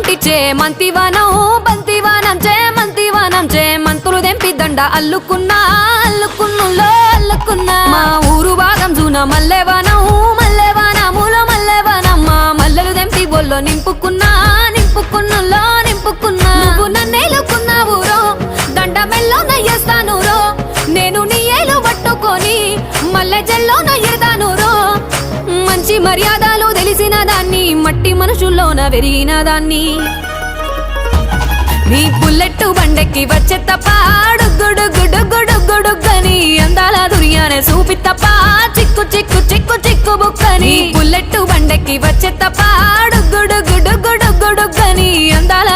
పట్టి చేమంతివనం బంతివనం చేమంతివనం చేమంతులు దెంపి దండ అల్లుకున్నా అల్లుకున్నులో అల్లుకున్నా మా ఊరు భాగం జూన మల్లెవనం మల్లెవనములో మల్లెవనం మా మల్లెలు దెంపి బొల్లో నింపుకున్నా నింపుకున్నులో నింపుకున్నా నువ్వు నన్నేలుకున్నావు రో దండ మెల్లో నయ్యేస్తాను రో నేను నీ ఏలు పట్టుకొని మల్లె జల్లో నయ్యేదాను రో మంచి మర్యాదలు తెలిసిన దాన్ని మట్టి మనుషుల్లోన వెరిగిన దాన్ని నీ బుల్లెట్టు బండెక్కి వచ్చే తప్ప డుగ్గుడుగ్గుడుగ్గుడుగ్గుడుగ్గని అందాల దుర్యానే చూపి తప్ప చిక్కు చిక్కు చిక్కు చిక్కు బుక్కని బుల్లెట్టు బండెక్కి వచ్చే తప్ప డుగ్గుడుగ్గుడుగ్గుడుగ్గుడుగ్గని అందాల